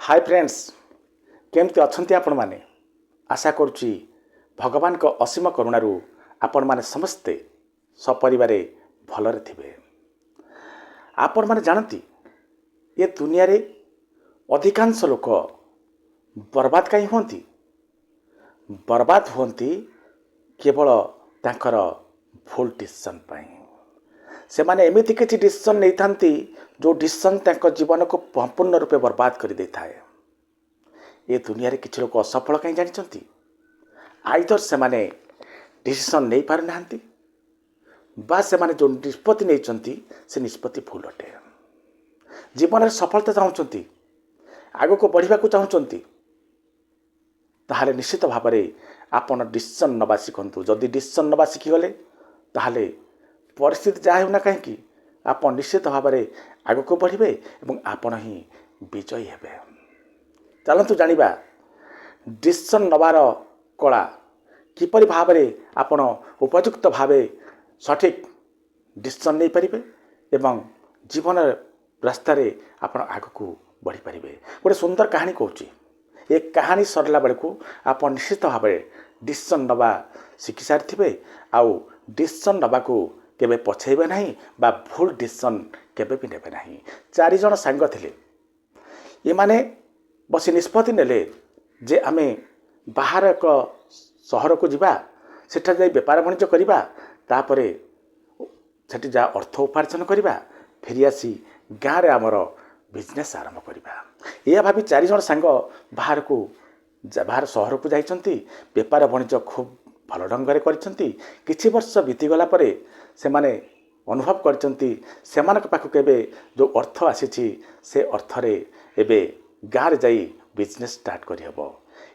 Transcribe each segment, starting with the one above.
Hi friends, केमती अच्छंती आपण माने। आशा करुच्ची भगवान को असीम करुणारू आपण माने समस्ते सपरिवारे भलरे थिबे। आपण माने जानती ये दुनिया रे अधिकांश लोक बर्बाद कहीं होती। बर्बाद होती केवल तांकर भूल डिसीजन पाई। से माने एमिति किछि डिसीजन नहीं थांती जो डिसीजन तांकर जीवन को संपूर्ण रूपे बर्बाद कर दे थाए। ये दुनिया रे किछि लोक असफल कहीं जानिचंती। आइदर से माने डिसीजन नहीं पार नांती बा से माने जो निष्पत्ति नहीं चंती से निष्पत्ति भूल अटे। जीवन में सफलता चाहूँचंती, आगो को बढ़िबा को चाहूँचंती, ताहले निश्चित भाव में आपण डिसीजन नबा शिखंतु। जदि डिसीजन नबा शिखी गले ताहले परिस्थिति जहाँ होना कहीं आप निश्चित भाव में आग को बढ़े और आपण ही विजयी हेबे। चलतु जानिबा डिसीजन नबार कला किपरि भाव में आपण उपयुक्त भाव सठिक डिसीजन नहीं पारिबे एवं जीवन रास्ता रे आपण आग को बढ़ी पारिबे। गोटे सुंदर कहानी कहूँ। ये कहानी सरला बेलू आप निश्चित भाव में डिसीजन नबा शिखि सारी आउ डिसीजन नबा को केबे पछेबे नहीं बा भूल डिसीजन केबे भी नेबे नहीं। चार जण सांग थिले। ये माने बसी निष्पत्ति नेले जे आमे बाहर एक सहर को जिबा, सेठा जाई व्यापार वाणिज्य करिबा, तापरे सेठी जा अर्थ उपार्जन करिबा, फेरी आसी गाँव रे हमर बिजनेस आरंभ करिबा। या भाभी चार जण सांग बाहर सहर को जाइछंती। व्यापार वाणिज्य खूब भल ढंग से किछि वर्ष बीतीगला परे से माने अनुभव करचंती सेमानक पाखु केबे जो अर्थ आसीछि से अर्थ रे एबे गाँव जाई बिजनेस स्टार्ट करि हबो।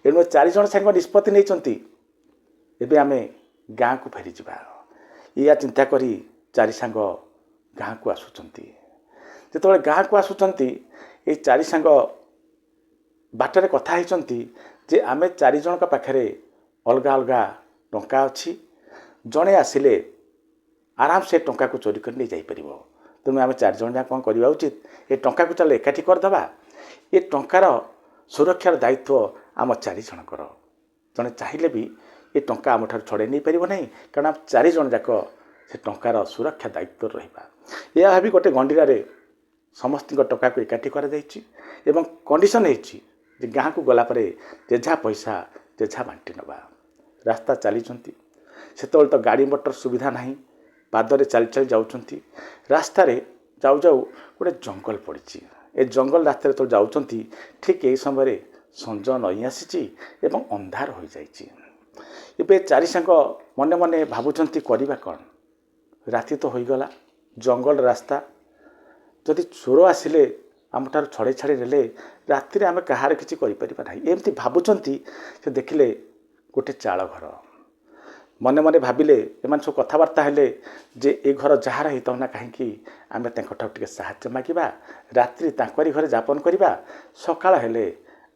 एनु चार जण सांग निष्पत्ति नै चंती एबे आमे गाँ को फेरी जिबा। या चिंता करी चारि सांग गाँ को आसुचंती। जेतबेले गाँ को आसुचंती ए चारि सांग बाटरे कथा हिचंती जे आमे चारि जण का पाखरे अलगा अलगा टंका अच्छी। जड़े आसिले आराम से टंका को चोरी कर नहीं जापर। तेणु आम चार जन जहाँ कौन करवा उचित, ये टंका को चल एकाठी करदे। ये टंकार सुरक्षार दायित्व आम चार जनकर। जड़े चाहिए भी ये टंका आम छड़े नहीं पार नहीं, कारण आम चार जन जाक से टंकार सुरक्षा दायित्व रहा। यह भी गोटे गंडीर समस्त टंका को एकाठी कर कंडीशन होती गाँ को गलापर जेझा पैसा जेझा बांटी नवा। रास्ता चली से तो गाड़ी मोटर सुविधा नहीं, पादरे चल चल जाऊँच। रास्ता रे जाऊ जाऊ गोटे जंगल पड़ी। ए जंगल रास्ते तो जाऊँच। ठीक यही समय संज नई आसी अंधार हो जाए। चारि सांग मने मने भावुंट करवा कौन। राति तो होगला, जंगल रास्ता, जदि चोर आसिले आम ठार छड़े छाड़ी ने राति आम कहार किसी ना एमती भावुंट। से देखिले गोटे चाल घर। मने मने भाविले एमान सब कथबार्ता हेले जे ए घर जार होता ना कहीं आम टे साहाय्य मागिबा, रात्रि तांकरी घरे जापन करवा, सकाळ हेले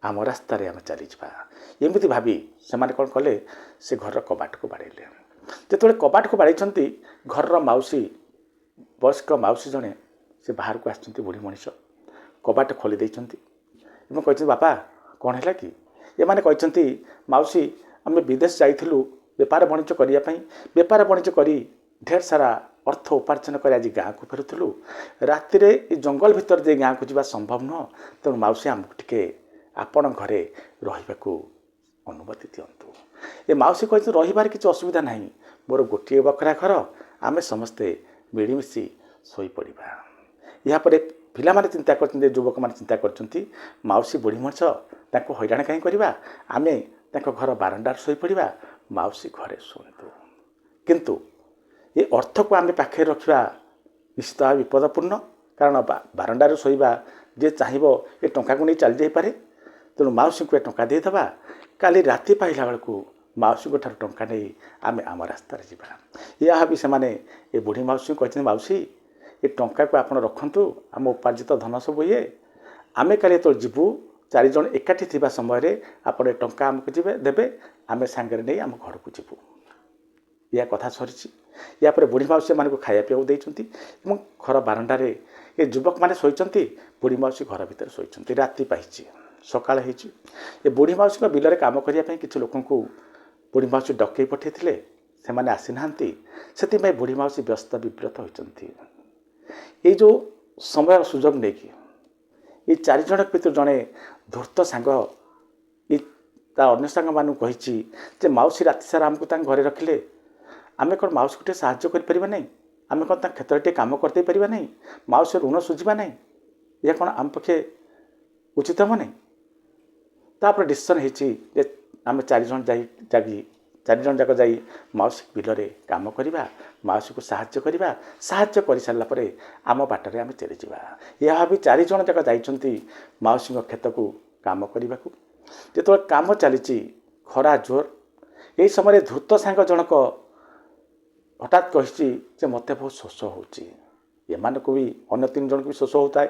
आम रास्ता रे आम चली जावा। एमती भावी से माने कौन कले से घर कबाट को बाड़ेले। जेतबेले कबाट को बाड़ैछंती घर माउसी वयस्क माउसी जने से बाहर को आछंती। बुढ़ी मनीष कबाट खोली देइछंती एवं कहछंती बापा कौन है कि ये माने कहछंती माउसी आम विदेश जाइथिलु व्यापार वाणिज्य करने। व्यापार वाणिज्य करी ढेर सारा अर्थ उपार्जन कर आज गाँ को फेरुलु। राति जंगल भितर दे गाँ को जावा संभव नुह। तेणु माउसी आमको टिके आपण घरे रहिबाकू अनुमति दिंतु। ये माउसी कहते रहिबार किसी असुविधा नहीं, मोर गोटे बखरा घर, आमे समस्ते मिलमिशि शोई पड़िबा। या परे पिला माने चिंता करछन्ते, युवक माने चिंता करछन्ती माउसी बुढ़ी मଣିଷ ताको हैरान कहीं करवा, आमे ताको घर बारंडार शोई पड़िबा, माउसी घरे शुणु। किंतु ये अर्थ को आम पाखे रखा निश्चित भाव विपदपूर्ण, कारण बारंडार शोवा जे चाहब ये टंका को नहीं चली जापे। तेणु माउसी को टंका देदेबा, काली राति पाइला बेलू माउसी को टंका नहीं आम आम रास्तार जावा। यह भी से ये बुढ़ी माउसी कहते माउसी ये टंका को आप रखु, आम उपार्जित धन सब ये आम काली तो जीवु चार जन एकाठी थिबा समय रे आपण टंका आमको जीवे देबे, आम सांगे नहीं आम घर को जीवु। या कथा सरी। या पर बुढ़ी माउसी मान को खाया पीवा देइछंती घर बारंडारे ये युवक माने शोइछंती। बुढ़ी माउसी घर भितर शोइछंती। राति पाइछि। ସକାଳ ହେଇଛି। ଏ ବୁଢ଼ୀ ମାଉସୀଙ୍କ ବିଲରେ କାମ କରିବା ପାଇଁ କିଛି ଲୋକଙ୍କୁ ବୁଢ଼ୀ ମାଉସୀ ଡକେଇ ପଠାଇଥିଲେ, ସେମାନେ ଆସିନାହାନ୍ତି। ସେଥିପାଇଁ ବୁଢ଼ୀ ମାଉସୀ ବ୍ୟସ୍ତ ବିବ୍ରତ ହୋଇଛନ୍ତି। ଏଇ ଯେଉଁ ସମୟର ସୁଯୋଗ ନେଇକି ଏ ଚାରିଜଣ ଭିତରୁ ଜଣେ ଧୂର୍ତ୍ତ ସାଙ୍ଗ ତା ଅନ୍ୟ ସାଙ୍ଗମାନଙ୍କୁ କହିଛି ଯେ ମାଉସୀ ରାତି ସାରା ଆମକୁ ତାଙ୍କ ଘରେ ରଖିଲେ, ଆମେ କ'ଣ ମାଉସୀକୁ ଟିକେ ସାହାଯ୍ୟ କରିପାରିବା ନାହିଁ? ଆମେ କ'ଣ ତାଙ୍କ କ୍ଷେତ୍ରରେ ଟିକେ କାମ କରିଦେଇ ପାରିବା ନାହିଁ? ମାଉସୀର ଋଣ ସୁଝିବା ନାହିଁ? ଏହା କ'ଣ ଆମ ପକ୍ଷେ ଉଚିତ ହେବ ନାହିଁ? ତାପରେ ଡିସିସନ୍ ହେଇଛି ଯେ ଆମେ ଚାରିଜଣ ଯାକ ଯାଇ ମାଉସୀ ବିଲରେ କାମ କରିବା, ମାଉସୀକୁ ସାହାଯ୍ୟ କରିବା। ସାହାଯ୍ୟ କରିସାରିଲା ପରେ ଆମ ବାଟରେ ଆମେ ଚାଲିଯିବା। ଏହା ଭାବି ଚାରିଜଣ ଯାକ ଯାଇଛନ୍ତି ମାଉସୀଙ୍କ କ୍ଷେତକୁ କାମ କରିବାକୁ। ଯେତେବେଳେ କାମ ଚାଲିଛି, ଖରା ଜୋର, ଏହି ସମୟରେ ଧୂର୍ତ୍ତ ସାଙ୍ଗ ଜଣକ ହଠାତ୍ କହିଛି ଯେ ମୋତେ ବହୁତ ଶୋଷ ହେଉଛି। ଏମାନଙ୍କୁ ବି ଅନ୍ୟ 3 ଜଣଙ୍କୁ ବି ଶୋଷ ହେଉଥାଏ।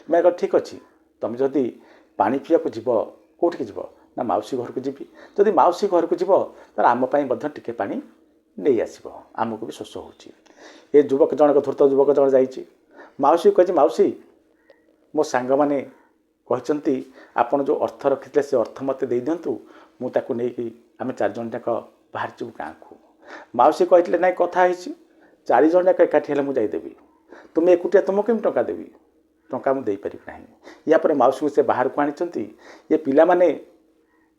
ଏମାନେ କହିଲେ ଠିକ୍ ଅଛି, ତୁମେ ଯଦି ପାଣି ପିଇବାକୁ ଯିବ, କେଉଁଠିକି ଯିବ ନା ମାଉସୀ ଘରକୁ ଯିବି। ଯଦି ମାଉସୀ ଘରକୁ ଯିବ ତାହେଲେ ଆମ ପାଇଁ ମଧ୍ୟ ଟିକେ ପାଣି ନେଇ ଆସିବ, ଆମକୁ ବି ଶୋଷ ହେଉଛି। ଏ ଯୁବକ ଜଣକ, ଧୂର୍ତ୍ତ ଯୁବକ ଜଣକ ଯାଇଛି, ମାଉସୀ କହିଛି ମାଉସୀ ମୋ ସାଙ୍ଗମାନେ କହିଛନ୍ତି ଆପଣ ଯେଉଁ ଅର୍ଥ ରଖିଥିଲେ ସେ ଅର୍ଥ ମୋତେ ଦେଇଦିଅନ୍ତୁ, ମୁଁ ତାକୁ ନେଇକି ଆମେ 4 ଜଣ ଯାକ ବାହାରିଯିବୁ ଗାଁକୁ। ମାଉସୀ କହିଥିଲେ ନାଇଁ, କଥା ହେଇଛି 4 ଜଣ ଯାକ ଏକାଠି ହେଲେ ମୁଁ ଯାଇଦେବି, ତୁମେ ଏକୁଟିଆ ତୁମକୁ କେମିତି ଟଙ୍କା ଦେବି? ଟଙ୍କା ମୁଁ ଦେଇପାରିବି ନାହିଁ। ୟା ପରେ ମାଉସୀକୁ ସେ ବାହାରକୁ ଆଣିଛନ୍ତି। ଏ ପିଲାମାନେ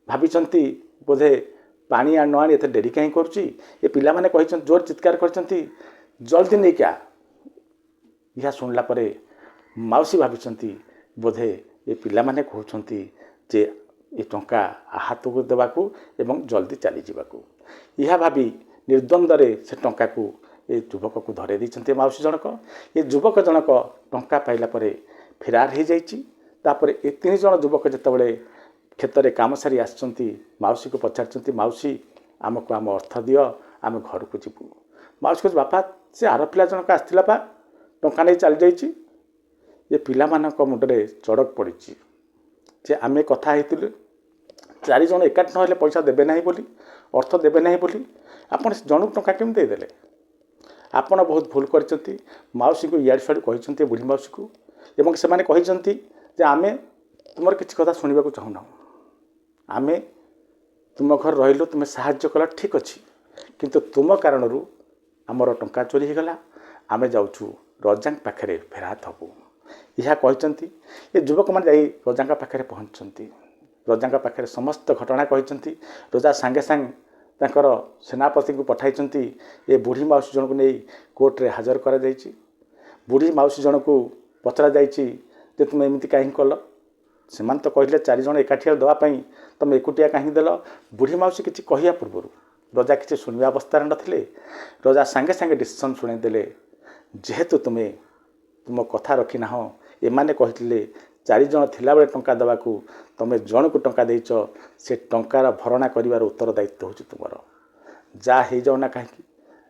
ଭାବିଛନ୍ତି ବୋଧେ ପାଣି ନ ଆଣି ଏତେ ଡେରି କାହିଁ କରୁଛି। ଏ ପିଲାମାନେ କହିଛନ୍ତି, ଜୋର ଚିତ୍କାର କରିଛନ୍ତି ଜଲ୍ଦି ନେଇକି ଆ। ଏହା ଶୁଣିଲା ପରେ ମାଉସୀ ଭାବିଛନ୍ତି ବୋଧେ ଏ ପିଲାମାନେ କହୁଛନ୍ତି ଯେ ଏ ଟଙ୍କା ହାତକୁ ଦେବାକୁ ଏବଂ ଜଲ୍ଦି ଚାଲିଯିବାକୁ। ଏହା ଭାବି ନିର୍ଦ୍ୱନ୍ଦରେ ସେ ଟଙ୍କାକୁ ଏ ଯୁବକକୁ ଧରେଇ ଦେଇଛନ୍ତି ମାଉସୀ ଜଣକ। ଏ ଯୁବକ ଜଣକ ଟଙ୍କା ପାଇଲା ପରେ ଫେରାର ହେଇଯାଇଛି। ତାପରେ ଏ 3 ଜଣ ଯୁବକ ଯେତେବେଳେ କ୍ଷେତରେ କାମ ସାରି ଆସିଛନ୍ତି, ମାଉସୀକୁ ପଚାରିଛନ୍ତି, ମାଉସୀ ଆମକୁ ଆମ ଅର୍ଥ ଦିଅ, ଆମେ ଘରକୁ ଯିବୁ। ମାଉସୀ କହୁଛି, ବାପା ସେ ଆର ପିଲା ଜଣକ ଆସିଥିଲା ପା, ଟଙ୍କା ନେଇ ଚାଲିଯାଇଛି। ଏ ପିଲାମାନଙ୍କ ମୁଣ୍ଡରେ ଚଡ଼କ ପଡ଼ିଛି ଯେ ଆମେ କଥା ହେଇଥିଲୁ 4 ଜଣ ଏକାଠି ନ ହେଲେ ପଇସା ଦେବେ ନାହିଁ ବୋଲି, ଅର୍ଥ ଦେବେ ନାହିଁ ବୋଲି, ଆପଣ ଜଣକୁ ଟଙ୍କା କେମିତି ଦେଇଦେଲେ? ଆପଣ ବହୁତ ଭୁଲ କରିଛନ୍ତି। ମାଉସୀକୁ ଇଆଡ଼ୁ ସିଆଡ଼ୁ କହିଛନ୍ତି, ବୁଢ଼ୀ ମାଉସୀକୁ, ଏବଂ ସେମାନେ କହିଛନ୍ତି ଯେ ଆମେ ତୁମର କିଛି କଥା ଶୁଣିବାକୁ ଚାହୁଁନାହୁଁ। ଆମେ ତୁମ ଘରେ ରହିଲୁ, ତୁମେ ସାହାଯ୍ୟ କଲ, ଠିକ୍ ଅଛି, କିନ୍ତୁ ତୁମ କାରଣରୁ ଆମର ଟଙ୍କା ଚୋରି ହେଇଗଲା, ଆମେ ଯାଉଛୁ ରଜାଙ୍କ ପାଖରେ ଫେରାତ ହେବୁ। ଏହା କହିଛନ୍ତି। ଏ ଯୁବକମାନେ ଯାଇ ରଜାଙ୍କ ପାଖରେ ପହଞ୍ଚିଛନ୍ତି। ରଜାଙ୍କ ପାଖରେ ସମସ୍ତ ଘଟଣା କହିଛନ୍ତି। ରଜା ସାଙ୍ଗେ ସାଙ୍ଗେ ତାଙ୍କର ସେନାପତିଙ୍କୁ ପଠାଇଛନ୍ତି। ଏ ବୁଢ଼ୀ ମାଉସୀ ଜଣକୁ ନେଇ କୋର୍ଟରେ ହାଜର କରାଯାଇଛି। ବୁଢ଼ୀ ମାଉସୀ ଜଣକୁ ପଚରାଯାଇଛି ଯେ ତୁମେ ଏମିତି କାହିଁକି କଲ? ସେମାନେ ତ କହିଲେ 4 ଜଣ ଏକାଠି ଦେବା ପାଇଁ, ତୁମେ ଏକୁଟିଆ କାହିଁକି ଦେଲ? ବୁଢ଼ୀ ମାଉସୀ କିଛି କହିବା ପୂର୍ବରୁ ରଜା କିଛି ଶୁଣିବା ଅବସ୍ଥାରେ ନଥିଲେ। ରଜା ସାଙ୍ଗେ ସାଙ୍ଗେ ଡିସିସନ୍ ଶୁଣାଇଦେଲେ, ଯେହେତୁ ତୁମେ ତୁମ କଥା ରଖିନାହଁ, ଏମାନେ କହିଥିଲେ 4 ଜଣ ଥିଲାବେଳେ ଟଙ୍କା ଦେବାକୁ, ତୁମେ ଜଣକୁ ଟଙ୍କା ଦେଇଛ, ସେ ଟଙ୍କାର ଭରଣା କରିବାର ଉତ୍ତରଦାୟିତ୍ୱ ହେଉଛି ତୁମର। ଯାହା ହେଇଯାଉ ନା କାହିଁକି,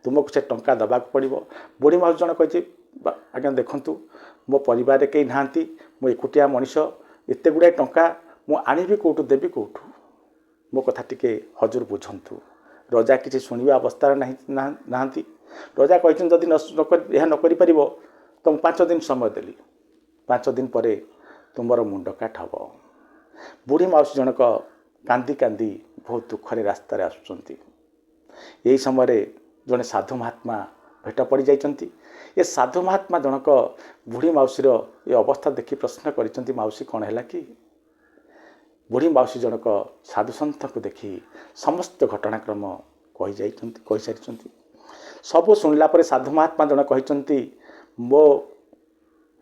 ତୁମକୁ ସେ ଟଙ୍କା ଦେବାକୁ ପଡ଼ିବ। ବୁଢ଼ୀ ମାଉସୀ ଜଣ କହିଛି, ଆଜ୍ଞା ଦେଖନ୍ତୁ, ମୋ ପରିବାରରେ କେହି ନାହାନ୍ତି, ମୁଁ ଏକୁଟିଆ ମଣିଷ, ଏତେ ଗୁଡ଼ାଏ ଟଙ୍କା ମୁଁ ଆଣିବି କେଉଁଠୁ, ଦେବି କେଉଁଠୁ? ମୋ କଥା ଟିକେ ହଜୁର ବୁଝନ୍ତୁ। ରଜା କିଛି ଶୁଣିବା ଅବସ୍ଥାରେ ନାହାନ୍ତି। ରଜା କହିଛନ୍ତି, ଯଦି ଏହା ନ କରିପାରିବ ତ ମୁଁ 5 ଦିନ ସମୟ ଦେଲି, 5 ଦିନ ପରେ ତୁମର ମୁଣ୍ଡ କାଟ ହେବ। ବୁଢ଼ୀ ମାଉସୀ ଜଣକ କାନ୍ଦି କାନ୍ଦି ବହୁତ ଦୁଃଖରେ ରାସ୍ତାରେ ଆସୁଛନ୍ତି। ଏହି ସମୟରେ ଜଣେ ସାଧୁ ମହାତ୍ମା ଭେଟ ପଡ଼ିଯାଇଛନ୍ତି। ଏ ସାଧୁ ମହାତ୍ମା ଜଣକ ବୁଢ଼ୀ ମାଉସୀର ଏ ଅବସ୍ଥା ଦେଖି ପ୍ରଶ୍ନ କରିଛନ୍ତି, ମାଉସୀ କ'ଣ ହେଲା କି? ବୁଢ଼ୀ ମାଉସୀ ଜଣକ ସାଧୁସନ୍ଥଙ୍କୁ ଦେଖି ସମସ୍ତ ଘଟଣାକ୍ରମ କହିସାରିଛନ୍ତି। ସବୁ ଶୁଣିଲା ପରେ ସାଧୁ ମହାତ୍ମା ଜଣକ କହିଛନ୍ତି, ମୋ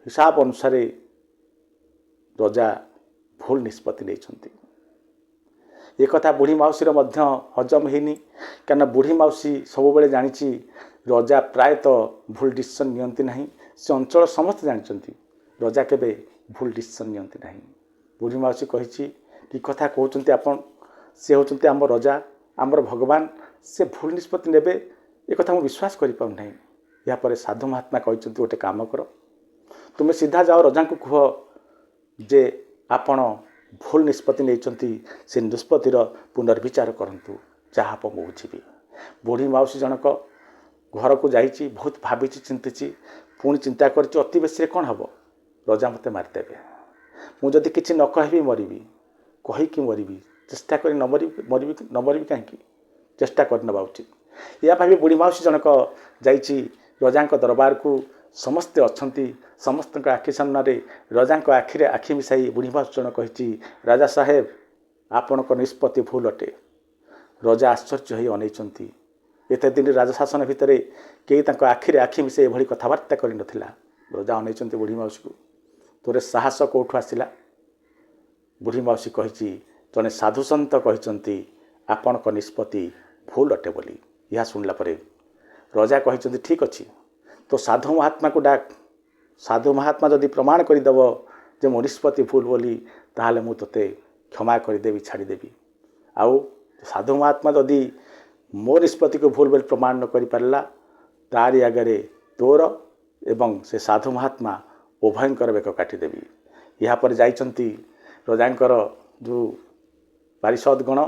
ହିସାବ ଅନୁସାରେ ରଜା ଭୁଲ ନିଷ୍ପତ୍ତି ନେଇଛନ୍ତି। ଏ କଥା ବୁଢ଼ୀ ମାଉସୀର ମଧ୍ୟ ହଜମ ହେଇନି, କାରଣ ବୁଢ଼ୀ ମାଉସୀ ସବୁବେଳେ ଜାଣିଛି ରଜା ପ୍ରାୟତଃ ଭୁଲ ଡିସିସନ୍ ନିଅନ୍ତି ନାହିଁ। ସେ ଅଞ୍ଚଳ ସମସ୍ତେ ଜାଣିଛନ୍ତି ରଜା କେବେ ଭୁଲ ଡିସିସନ୍ ନିଅନ୍ତି ନାହିଁ। ବୁଢ଼ୀ ମାଉସୀ କହିଛି, କି କଥା କହୁଛନ୍ତି ଆପଣ? ସେ ହେଉଛନ୍ତି ଆମ ରଜା, ଆମର ଭଗବାନ, ସେ ଭୁଲ ନିଷ୍ପତ୍ତି ନେବେ ଏ କଥା ମୁଁ ବିଶ୍ୱାସ କରିପାରୁନାହିଁ। ଏହାପରେ ସାଧୁ ମହାତ୍ମା କହିଛନ୍ତି, ଗୋଟେ କାମ କର, ତୁମେ ସିଧା ଯାଅ ରଜାଙ୍କୁ କୁହ ଯେ ଆପଣ ଭୁଲ ନିଷ୍ପତ୍ତି ନେଇଛନ୍ତି, ସେ ନିଷ୍ପତ୍ତିର ପୁନର୍ବିଚାର କରନ୍ତୁ, ଯାହା ହେବ ମୁଁ ବୁଝିବି। ବୁଢ଼ୀ ମାଉସୀ ଜଣକ ଘରକୁ ଯାଇଛି, ବହୁତ ଭାବିଛି, ଚିନ୍ତିଛି, ପୁଣି ଚିନ୍ତା କରିଛି, ଅତି ବେଶୀରେ କ'ଣ ହେବ? ରଜା ମୋତେ ମାରିଦେବେ, ମୁଁ ଯଦି କିଛି ନ କହିବି ମରିବି, कहीकि मरबी चेष्टा कर न मरबी कहीं चेष्टा कर नवा उचित या भावी बुढ़ी मौसी जनक जाइए रजा दरबार को समस्ते अच्छा समस्त आखि सामने रजा आखिरे आखि मिसाई बुढ़ी मौसी जन कही राजा साहेब आपण निष्पत्ति भूल अटे। रजा आश्चर्य हो अनेइचंती एते दिन राजशासन भितर कई आखिरे आखि मिसाई एभली कथबार्ता कर नथिला। रजा अनेइचंती बुढ़ी मौसी को तोरे साहस कौठु आसिला। बुढ़ी मौसी कही जड़े साधुसंत कहते आपण निष्पत्ति भूल अटे बोली। यह शुणला रजा कही ठीक अच्छे तो साधु महात्मा को डाक साधु महात्मा जदि प्रमाण करदेव जे मो निष्पत्ति भूल बोली ताहले मु तोते क्षमा करदेवी छाड़देवी। आउ साधु महात्मा जदि मो निष्पत्ति को भूल बोली प्रमाण न कर पारा तारी आगे तोर एवं से साधु महात्मा उभयंकर बेक काटिदेवी। यापर जाइंती रजांकर जो पारिषद गण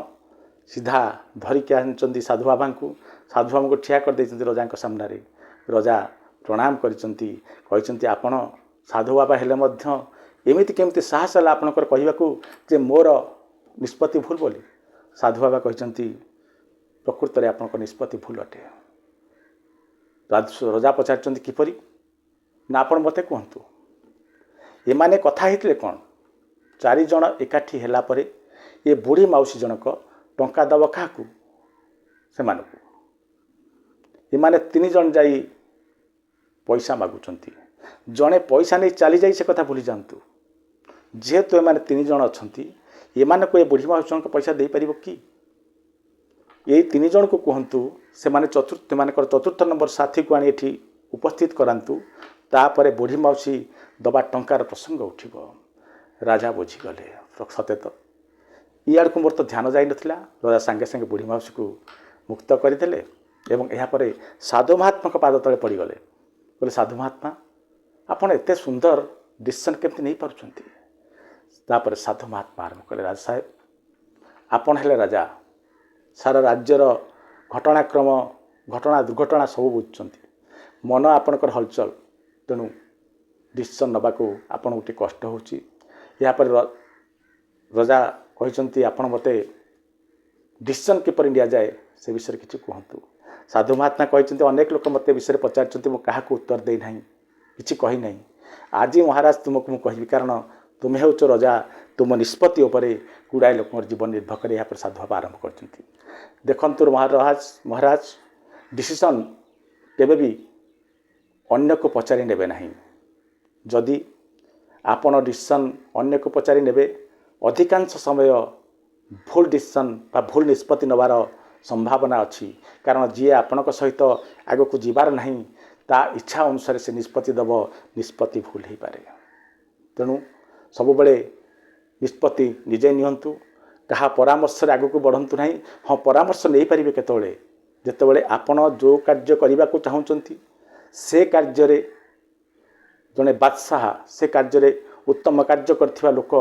सीधा धरिकी आनी साधु बाबा को साधु बाबा को ठिया कर देते रजा सामने। रजा प्रणाम करी आपण साधु बाबा हेले एमती केमती साहस है आपणकर कहवाकू जे मोर निष्पत्ति भूल बोली। साधु बाबा कहते प्रकृत में आपण निष्पत्ति भूल अटे। रजा पचार किपरि ना आपण मते कहतु एमाने कथा होते कौन चारि जण एकाठी होला परे ये बुढ़ी मौसी जनक टंका दब क्या से एमाने तीन जन जाई पैसा मागुचंती जड़े पैसा नहीं चली जाई से कथा भूली जातु जेहेतु एमाने तीन जन अच्छा एमान को ये बुढ़ी मौसी जनक पैसा दे पारिबो कि ये तीन जन को कहतु से चतुर्थ नंबर साथी को आनी एठी उपस्थित करांतु तापरे बुढ़ी मौसी दबा टंकार प्रसंग उठिबो। राजा बुझीगले सते तो इड़ को मोर तो ध्यान जाई नथिला। राजा सांगे सांगे बुढ़ी मौसी को मुक्त करदेले एवं यापर साधु महात्मा पाद तले पड़गले बोले साधु महात्मा आपड़ एत सुंदर डिसीजन केमती नहीं पार्टी। तापर साधु महात्मा आरंभ कले राजा साहेब आपण हेले राजा सारा राज्यर घटनाक्रम घटना दुर्घटना सब बुझुंट मन आपणकर हलचल तेणु डिसीजन नबाकू आपण गोटे कष्ट होची। यापर रजा कहते आपण मते डिसीजन किपर नि जाए से विषय किसी कहतु। साधु महात्मा कहते अनेक लोक मत विषय पचार मु क्या उत्तर देना कि कही ना आज महाराज तुमको मुझे कहि कारण तुम्हें हूँ रजा तुम निष्पत्ति उपरे गुड़ाए लोक जीवन निर्भर कर यहाँ साधु बाबा आरंभ कर देखु महाराज डिसीजन केबे भी अन्य को पचारि नेबे नहीं। जदि आपण डिसीजन अन्य को पचारि नेबे अधिकांश समय भूल डिसीजन बा भूल निष्पत्ति नबार संभावना अच्छी कारण जी आपण सहित आग को जीवार नहीं ता इच्छा अनुसार से निष्पत्ति दब निष्पत्ति भूल हो पारे। तेणु सबुबले निष्पत्ति निजे नियंतु कहा परामर्श आग को बढ़ंतु नहीं। हाँ परामर्श नहीं पारे केतबेले जेतेबेले आपण जो कार्य करने को चाहूँगी से कार्य जड़े बादशाह से कार्य उत्तम कार्य करथिबा लोक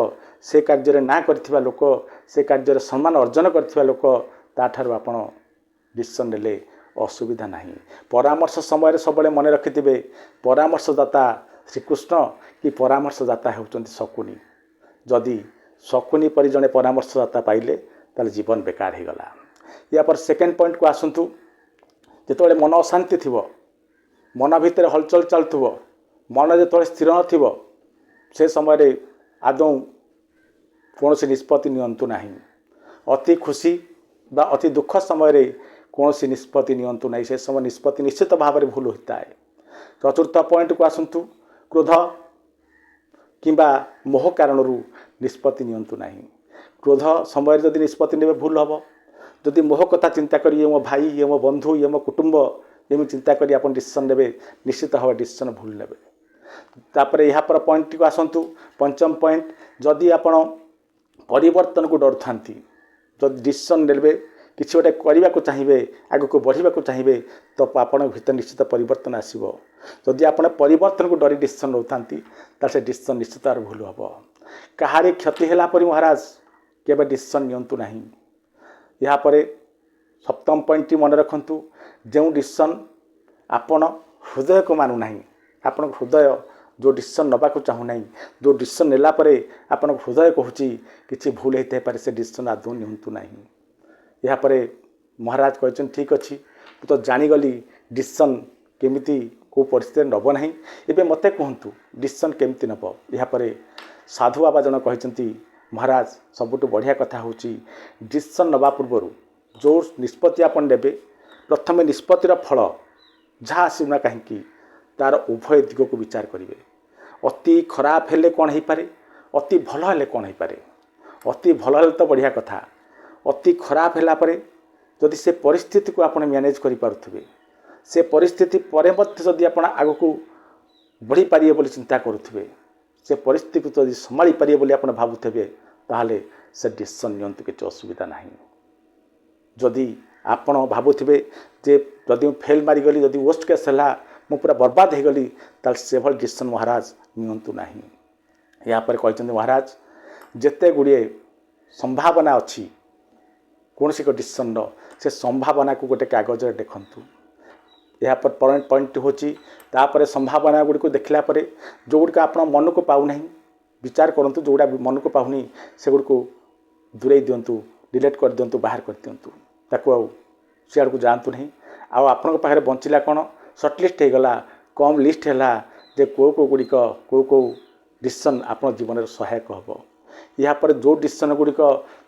से कार्य ना करथिबा लोक से कार्य सम्मान अर्जन करथिबा लोक ताठार आपण डिसीजन नेले असुविधा नहीं। परामर्श समय सब मन रखिथे परामर्शदाता श्रीकृष्ण कि परामर्शदाता होउचंती शकुनी। जदि शकुनी परि जड़े परामर्शदाता पाइले ताले जीवन बेकार हो गला। या पर सेकेंड पॉइंट को आसतु जेतबेले मन अशांति थिबो मन भितर हलचल चलुव मन जो स्थिर न से समय आदौ कौन निष्पत्ति नियंतु नहीं। अति खुशी बा अति दुख समय कौन निष्पत्ति नियंतु नहीं से समय निष्पत्ति निश्चित भाव में भूल होता है। चतुर्थ पॉइंट को आसतु क्रोध किंबा मोह कारण निष्पत्ति नियंतु नहीं। क्रोध समय जदि निष्पत्ति ने भूल हम जदि मोह कथा चिंता करी ये मो भाई ये मो बंधु ये मो कुटुंब एम चिंता करी आप डिसीजन ने निश्चित भाव डिसीजन भूल ने। तापर यहाँ पर पॉइंट को आसतु पंचम पॉइंट जदि आपण परिवर्तन को डर था जदि डिसीजन ने किसी गोटे करने को चाहिए आग को बढ़ा को चाहिए तो आपण भीतर निश्चित परिवर्तन आसो। जदि आप परिवर्तन को डरी डिसीजन नौता से डिसीजन निश्चित भूल हम। कहारी क्षति है महाराज केवल डिसीजन नियंतु नहीं। यहाँ पर सप्तम पॉइंट मन रखु जो डिसीजन आपण हृदय को मानु नहीं आपण हृदय जो डिसीजन नबाक चाहूना जो डिसीजन नेला परे आपण हृदय कहूँ कि भूल होता है से डिसीजन आदौ निहंतु ना यापर महाराज कहते ठीक अच्छी मुझे तो जानीगली डिसीजन केमिति को परिस्थिति नब ना एवं मत कहतु डिसीजन केमती नब यापर साधु बाबा जन कहते महाराज सबुठ बढ़िया कथा हूँ डिसीजन नवा पूर्वर जो निष्पत्ति आप ने प्रथम निष्पत्तिर फल जहाँ आसना कहीं तार उभय दिग को विचार करेंगे अति खराब हेले कौन हो पारे अति भल हेले कौन हो पारे अति भल हेले तो बढ़िया कथा अति खराब हैला परे जदि से परिस्थिति को आपण मैनेज करि पारुथिबे से परिस्थिति परे मध्य जदि आपण आगु को बढ़ी पारिए बोली चिंता करुथिबे से परिस्थिति को जदि संभाली पारिए बोली आपण भाबुथिबे ताहले से डिसीजन नियंतु किछि असुविधा नाही जदि आपण भाबुथिबे जे जदि फेल मारी गली जदि वर्स्ट केस हला मु पूरा बर्बाद हो गली ताल से भल डिसीजन महाराज नियंतु नाही या पर कहते महाराज जेते गुड़िए संभावना अच्छी कौन सी डिसीजन से संभावना को गोटे कागज देखूँ यहाँ पर पॉइंट होपर संभावना गुड़ी को देखला जो गुड़िक आप मन को पाऊना विचार करूँ जो गुड़ा मन को पाऊनी से गुड़ को दूरे दिंतु डिलीट कर दिंतु बाहर कर दिंतु ताकू सियाड़ को जातु नहीं आपण पाखे बंचला कौन सर्टलिस्ट होगला कम लिस्ट है जे कौ गुड़िक कौ डिसीजन आप जीवन में सहायक हम या पर जो डिसीजन गुड़िक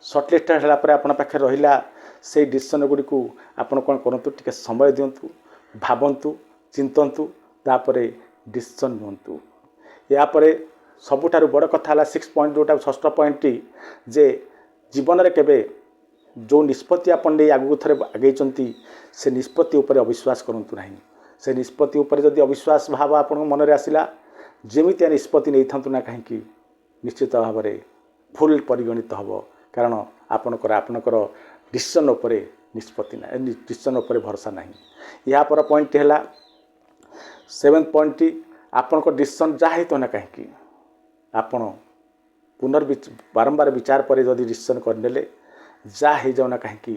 सर्टलिस्ट है आप पाखे रहा से डिसीजन गुड़ी को आपड़ कौन करूँ टे समय दिंतु भावतु चिंतु तापर डिसीजन नियंतु यापर सबुठार बड़ कथा 6 पॉइंट जोटा 6 पॉइंट जे जीवन में केवे जो निष्पत्ति आपण आगू थे आगे से निष्पत्ति उपर अविश्वास करूँ ना से निष्पत्ति उपर जदि अविश्वास भाव आप मन में आसला जमितिया निष्पत्ति नहीं था ना कहीं निश्चित भाव में भूल परिगणित हम कारण आपणकर डिसीजन उपर निष्पत्ति ना डिसीजन उपर भरोसा ना या पर पॉइंट है 7 पॉइंट आपण डिसीजन जहाँ तो ना कहीं आपण बारंबार विचार पर जदि डिसीजन करने जहाँ हो जाऊना कहीं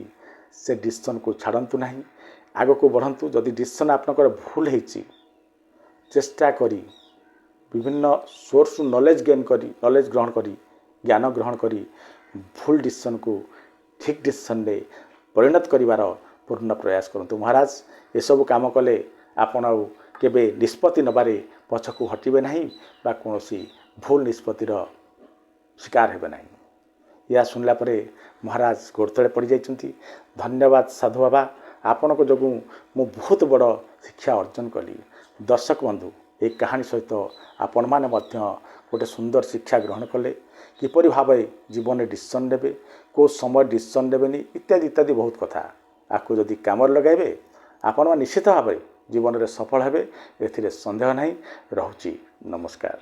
से डिसीजन को छाड़तु ना आग को बढ़ंतु जदि डिसीजन आपनकर भूल होती चेष्टा करी विभिन्न सोर्स नॉलेज गेन करी नॉलेज ग्रहण करी ज्ञान ग्रहण करी भूल डिसीजन को ठीक डिसीजन में परिणत करिवार पूर्ण प्रयास करंतु महाराज ये सब काम कले आपण केबे निष्पत्ति नबारे पछकू हटिबे नहीं बा कोनोसी भूल निष्पत्तिर शिकार हेबे नहीं या सुनला परे महाराज गोड़तले पड़ जाइछंती धन्यवाद साधु बाबा आपण को जोगु मु बहुत बड़ शिक्षा अर्जन कली दर्शक बंधु एक कहानी सहित आपण माने मध्य गोटे सुंदर शिक्षा ग्रहण कले किपरि भाव जीवन में डिसीजन नेबे को समय डिसीजन नेबेनी इत्यादि इत्यादि बहुत कथा आपको जदि काम लगाइबे आपण निश्चित भाव जीवन में सफल हेबे एथिरे संदेह नहीं। रहुची नमस्कार।